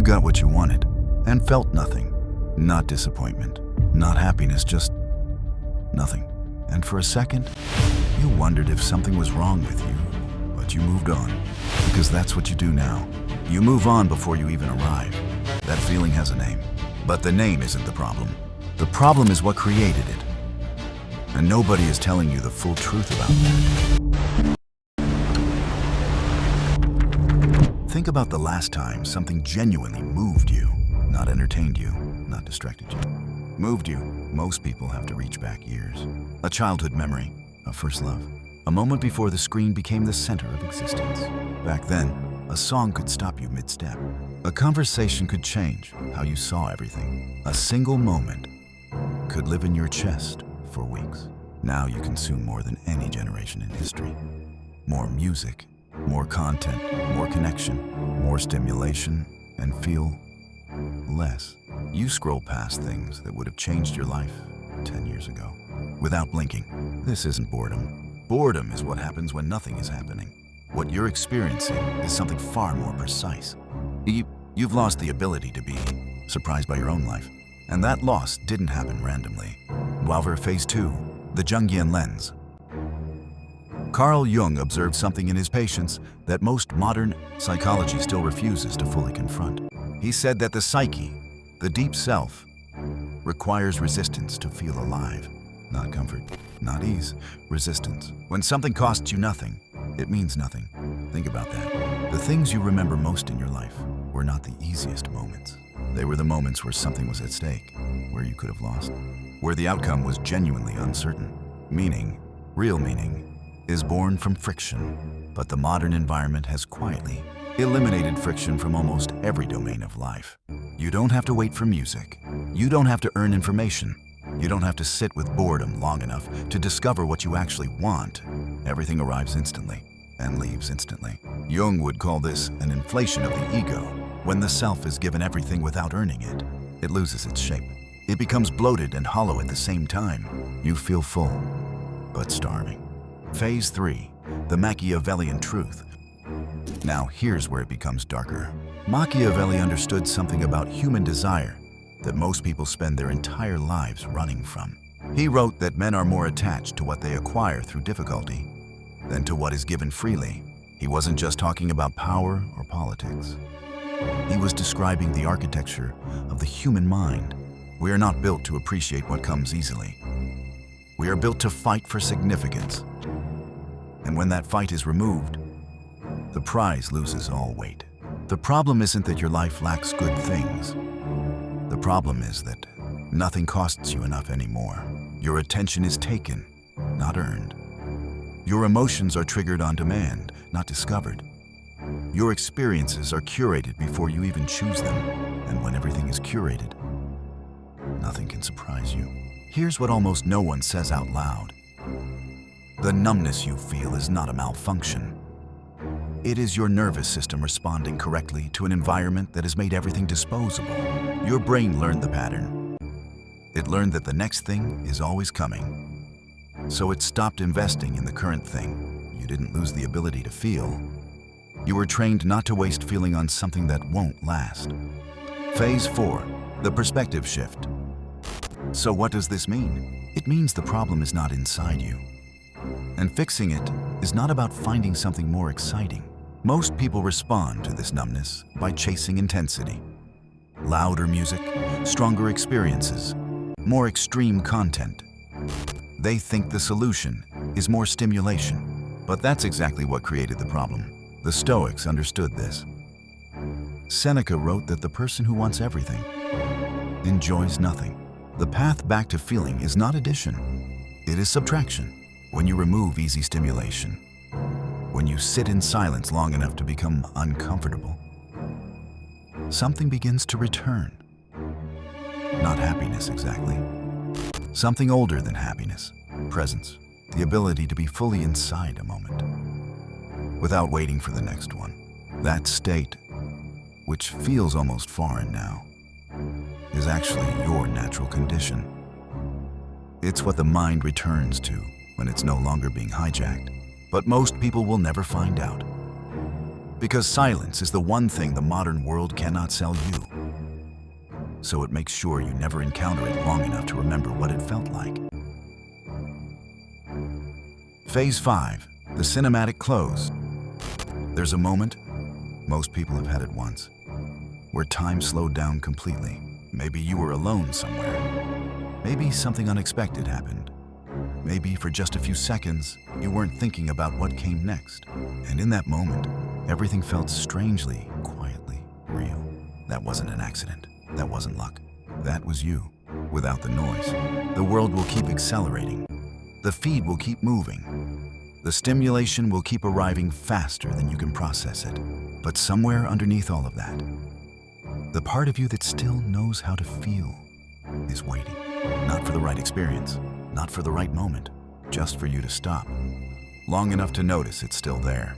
got what you wanted and felt nothing. Not disappointment, not happiness, just nothing. And for a second, you wondered if something was wrong with you, but you moved on, because that's what you do now. You move on before you even arrive. That feeling has a name, but the name isn't the problem. The problem is what created it. And nobody is telling you the full truth about that. Think about the last time something genuinely moved you, not entertained you, not distracted you. Moved you. Most people have to reach back years. A childhood memory, a first love, a moment before the screen became the center of existence. Back then, a song could stop you mid-step. A conversation could change how you saw everything. A single moment could live in your chest for weeks. Now you consume more than any generation in history. More music, more content, more connection, more stimulation, and feel less. You scroll past things that would have changed your life 10 years ago without blinking. This isn't boredom. Boredom is what happens when nothing is happening. What you're experiencing is something far more precise. You've lost the ability to be surprised by your own life. And that loss didn't happen randomly. While for phase 2, the Jungian lens. Carl Jung observed something in his patients that most modern psychology still refuses to fully confront. He said that the psyche, the deep self, requires resistance to feel alive. Not comfort, not ease, resistance. When something costs you nothing, it means nothing. Think about that. The things you remember most in your life were not the easiest moments. They were the moments where something was at stake, where you could have lost, where the outcome was genuinely uncertain. Meaning, real meaning, is born from friction, but the modern environment has quietly eliminated friction from almost every domain of life. You don't have to wait for music. You don't have to earn information. You don't have to sit with boredom long enough to discover what you actually want. Everything arrives instantly and leaves instantly. Jung would call this an inflation of the ego. When the self is given everything without earning it, it loses its shape. It becomes bloated and hollow at the same time. You feel full, but starving. Phase 3, the Machiavellian Truth. Now here's where it becomes darker. Machiavelli understood something about human desire that most people spend their entire lives running from. He wrote that men are more attached to what they acquire through difficulty than to what is given freely. He wasn't just talking about power or politics. He was describing the architecture of the human mind. We are not built to appreciate what comes easily. We are built to fight for significance. And when that fight is removed, the prize loses all weight. The problem isn't that your life lacks good things. The problem is that nothing costs you enough anymore. Your attention is taken, not earned. Your emotions are triggered on demand, not discovered. Your experiences are curated before you even choose them. And when everything is curated, nothing can surprise you. Here's what almost no one says out loud. The numbness you feel is not a malfunction. It is your nervous system responding correctly to an environment that has made everything disposable. Your brain learned the pattern. It learned that the next thing is always coming. So it stopped investing in the current thing. You didn't lose the ability to feel. You were trained not to waste feeling on something that won't last. Phase 4, the perspective shift. So what does this mean? It means the problem is not inside you. And fixing it is not about finding something more exciting. Most people respond to this numbness by chasing intensity. Louder music, stronger experiences, more extreme content. They think the solution is more stimulation. But that's exactly what created the problem. The Stoics understood this. Seneca wrote that the person who wants everything enjoys nothing. The path back to feeling is not addition, it is subtraction. When you remove easy stimulation, when you sit in silence long enough to become uncomfortable, something begins to return. Not happiness exactly. Something older than happiness, presence, the ability to be fully inside a moment, without waiting for the next one. That state, which feels almost foreign now, is actually your natural condition. It's what the mind returns to when it's no longer being hijacked. But most people will never find out. Because silence is the one thing the modern world cannot sell you. So it makes sure you never encounter it long enough to remember what it felt like. Phase 5, the cinematic close. There's a moment, most people have had it once, where time slowed down completely. Maybe you were alone somewhere. Maybe something unexpected happened. Maybe for just a few seconds, you weren't thinking about what came next. And in that moment, everything felt strangely, quietly real. That wasn't an accident. That wasn't luck. That was you. Without the noise, the world will keep accelerating. The feed will keep moving. The stimulation will keep arriving faster than you can process it. But somewhere underneath all of that, the part of you that still knows how to feel is waiting. Not for the right experience, not for the right moment, just for you to stop. Long enough to notice it's still there.